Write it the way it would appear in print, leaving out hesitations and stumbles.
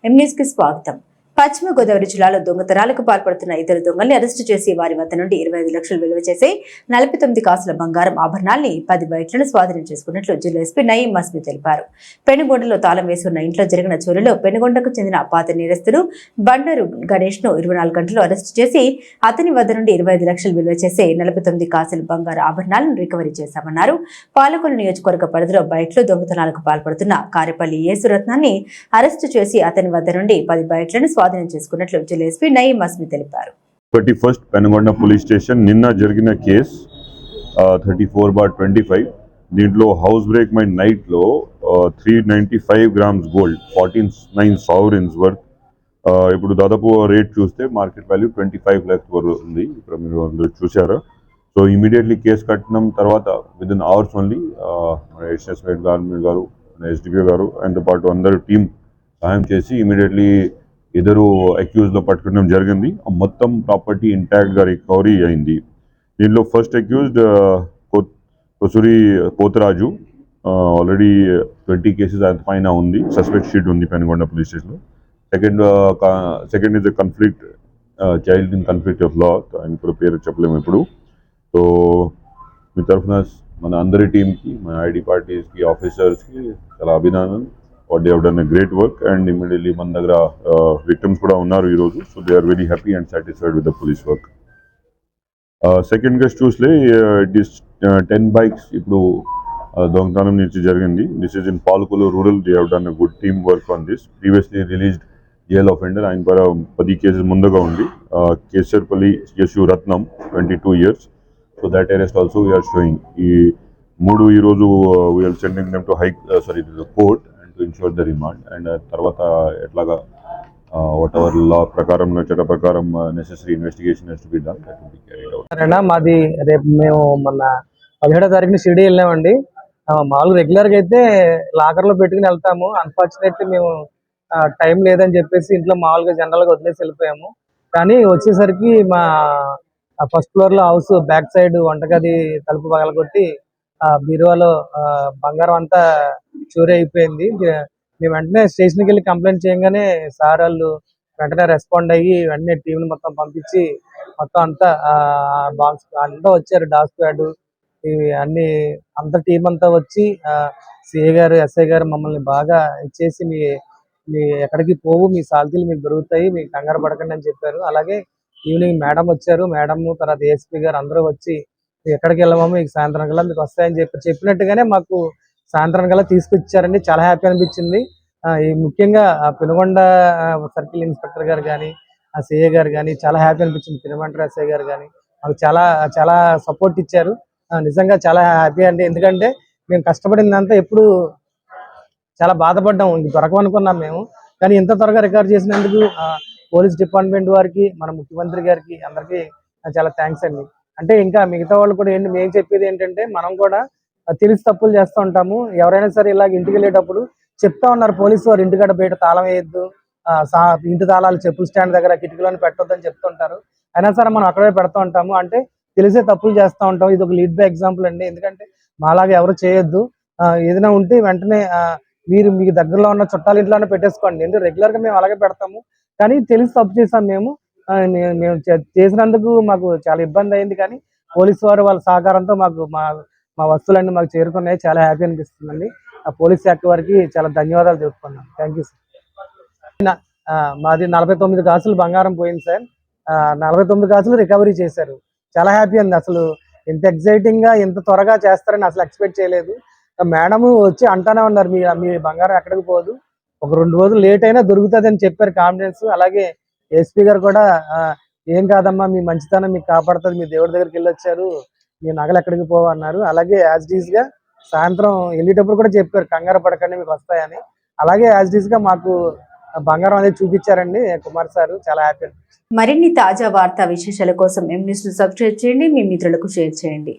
M news కి స్వాగతం. పశ్చిమ గోదావరి జిల్లాలో దొంగతనాలకు పాల్పడుతున్న ఇద్దరు దొంగల్ని అరెస్టు చేసి వారి వద్ద నుండి 25 లక్షలు విలువ చేసే 49 కాసుల బంగారం ఆభరణాల్ని 10 బైక్లను స్వాధీనం చేసుకున్నట్లు జిల్లా ఎస్పీ నయీం మస్మి తెలిపారు. పెనుగొండలో తాళం వేసి ఉన్న ఇంట్లో జరిగిన చోరీలో పెనుగొండకు చెందిన పాత నేరస్తుడు బండారు గణేష్ ను 24 గంటలు అరెస్టు చేసి అతని వద్ద నుండి 25 లక్షలు విలువ చేసే 49 కాసుల బంగారు ఆభరణాలను రికవరీ చేశామన్నారు. పాలకొల్లు నియోజకవర్గ పరిధిలో బైక్లు దొంగతనాలకు పాల్పడుతున్న కారేపల్లి యేసురత్నాన్ని అరెస్టు చేసి అతని వద్ద నుండి 10 బైక్లను స్వాధీనం చేసుకున్నట్లు జిల్లా ఎస్పీ నయీం మస్మి తెలిపారు. 31st పెనుగొండ పోలీస్ స్టేషన్ నిన్న జరిగిన కేసు 34/25 దీంట్లో హౌస్ బ్రేక్ మై నైట్ లో 395 గ్రామ్స్ గోల్డ్ 49 sovereigns వర్త్ ఇప్పుడు దాదాపు రేట్ చూస్తే మార్కెట్ వాల్యూ 25 lakhs వరకు ఉంది. ఇప్పుడు మీరు అందరూ చూసారు. సో ఇమీడియట్లీ కేసు కట్టిన తర్వాత విదిన్ అవర్స్ ఓన్లీ ఎస్ఎస్ గారు ఎస్డిపిఓ గారు ఆయనతో పాటు అందరూ టీం సహాయం చేసి ఇమీడియట్లీ ఇద్దరు అక్యూజ్ లో పట్టుకోవడం జరిగింది. మొత్తం ప్రాపర్టీ ఇంటాక్ట్ గా రికవరీ అయింది. దీనిలో first accused Kosuri Potharaju already 20 cases పైన ఉంది. సస్పెక్ట్ షీట్ ఉంది పెనుగొండ పోలీస్ స్టేషన్ లో. Second is conflict child in conflict of law. ఆయన కూడా పేరు చెప్పలేము ఇప్పుడు. సో మీ తరఫున మన అందరి టీంకి, మన ఐడి పార్టీస్కి, ఆఫీసర్స్కి చాలా అభినందనలు. They have done a great work and immediately మన దగ్గర victims కూడా ఉన్నారు ఈరోజు. So they are very happy and satisfied with the police work. Second case చూస్తే ఇట్ ఈస్ 10 bikes ఇప్పుడు దొంగతనం నుంచి జరిగింది. This is in Palakollu rural. They have done a good team work on this. Previously released jail offender. ఆయన పర 10 cases ముందుగా ఉంది. Kesarpalli Yashu Ratnam 22 years. So that arrest also we're showing. ఈ మూడు ఈరోజు we're sending them to court to ensure the remand and తర్వాత ఎట్లాగా whatever law ప్రకారం చట్ట ప్రకారం necessary investigation has to be done, that will be carried out. సరేనా, మాది రేపు మేము మొన్న 17వ తారీఖున షిరిడి వెళ్ళామండి. మామూలు రెగ్యులర్ గా అయితే లాకర్ లో పెట్టుకుని వెళ్తాము. అన్ఫార్చునేట్లీ మేము టైం లేదని చెప్పేసి ఇంట్లో మామూలుగా జనరల్ గా వదిలేసి వెళ్ళిపోయాము. కానీ వచ్చేసరికి మా ఫస్ట్ ఫ్లోర్ లో హౌస్ బ్యాక్ సైడ్ వంటగది తలుపు పగలగొట్టి బీరువాలో బంగారం అంతా చోరీ అయిపోయింది. మేము వెంటనే స్టేషన్కి వెళ్ళి కంప్లైంట్ చేయగానే సార్ వాళ్ళు వెంటనే రెస్పాండ్ అయ్యి వెంటనే టీంని మొత్తం పంపించి మొత్తం అంతా బాక్స్ అంతా వచ్చారు. డాగ్ స్క్వాడ్ ఇవి అన్ని అంత టీం అంతా వచ్చి సిఐ గారు, ఎస్ఐ గారు మమ్మల్ని బాగా ఇచ్చేసి మీ ఎక్కడికి పోవు, మీ సాల్తీలు మీకు దొరుకుతాయి, మీకు కంగారు పడకండి అని చెప్పారు. అలాగే ఈవినింగ్ మేడం వచ్చారు. మేడం తర్వాత ఏఎస్పీ గారు అందరూ వచ్చి ఎక్కడికి వెళ్ళామో మీకు సాయంత్రం కల్లా మీకు వస్తాయని చెప్పినట్టుగానే మాకు సాయంత్రం కల్లా తీసుకొచ్చారండి. చాలా హ్యాపీ అనిపించింది. ముఖ్యంగా పెనుగొండ సర్కిల్ ఇన్స్పెక్టర్ గారు కానీ, సిఏ గారు కానీ చాలా హ్యాపీ అనిపించింది. పెనుమంట ఎస్ఐ గారు కానీ మాకు చాలా చాలా సపోర్ట్ ఇచ్చారు. నిజంగా చాలా హ్యాపీ అండి. ఎందుకంటే మేము కష్టపడిందంతా ఎప్పుడు చాలా బాధపడ్డాము. ఇంక దొరకమనుకున్నాం మేము. కానీ ఇంత త్వరగా రికవర్ చేసినందుకు పోలీస్ డిపార్ట్మెంట్ వారికి, మన ముఖ్యమంత్రి గారికి అందరికీ చాలా థ్యాంక్స్ అండి. అంటే ఇంకా మిగతా వాళ్ళు కూడా మేము చెప్పేది ఏంటంటే, మనం కూడా తెలిసి తప్పులు చేస్తూ ఉంటాము. ఎవరైనా సరే ఇలాగ ఇంటికి వెళ్ళేటప్పుడు చెప్తా ఉన్నారు పోలీసు వారు, ఇంటికాడ బయట తాళం వేయద్దు, ఇంటి తాళాలు చెప్పుల స్టాండ్ దగ్గర కిటికీలోని పెట్టొద్దని చెప్తుంటారు. అయినా సరే మనం అక్కడే పెడతా ఉంటాము. అంటే తెలిసే తప్పులు చేస్తూ ఉంటాం. ఇది ఒక లీడ్ బై ఎగ్జాంపుల్ అండి. ఎందుకంటే మాలాగా ఎవరు చేయొద్దు. ఏదైనా ఉంటే వెంటనే మీరు మీకు దగ్గరలో ఉన్న చుట్టాల ఇంట్లోనే పెట్టేసుకోండి. ఎందుకంటే రెగ్యులర్ గా మేము అలాగే పెడతాము. కానీ తెలిసి తప్పు చేసాం మేము చేసినందుకు మాకు చాలా ఇబ్బంది అయింది. కానీ పోలీసు వారు వాళ్ళ సహకారంతో మాకు మా వస్తువులన్నీ మాకు చేరుకున్నాయి. చాలా హ్యాపీ అనిపిస్తుందండి. ఆ పోలీస్ శాఖ వారికి చాలా ధన్యవాదాలు చెప్పుకున్నాను. Thank you sir. మాది 49 కాసులు బంగారం పోయింది సార్. 49 కాసులు రికవరీ చేశారు. చాలా హ్యాపీ అండి. అసలు ఇంత ఎక్సైటింగ్ గా ఇంత త్వరగా చేస్తారని అసలు ఎక్స్పెక్ట్ చేయలేదు. మేడం వచ్చి అంటానే ఉన్నారు, మీ బంగారం ఎక్కడికి పోదు, ఒక 2 రోజులు లేట్ అయినా దొరుకుతుంది అని చెప్పారు కాన్ఫిడెన్స్. అలాగే ఎస్పీ గారు కూడా ఏం కాదమ్మా, మీ మంచితనం మీకు కాపాడుతుంది, మీ దేవుడి దగ్గరికి వెళ్ళొచ్చారు, మీ నగలు ఎక్కడికి పోవన్నారు. అలాగే యాజ్ డీస్ గా సాయంత్రం వెళ్ళేటప్పుడు కూడా చెప్పారు, కంగారు పడకండి మీకు వస్తాయని. అలాగే యాజ్ డీస్ గా మాకు బంగారం అనేది చూపించారండి కుమార్ సార్. చాలా హ్యాపీ. మరిన్ని తాజా వార్తా విశేషాల కోసం ఎం న్యూస్ ను సబ్స్క్రైబ్ చేయండి, మీ మిత్రులకు షేర్ చేయండి.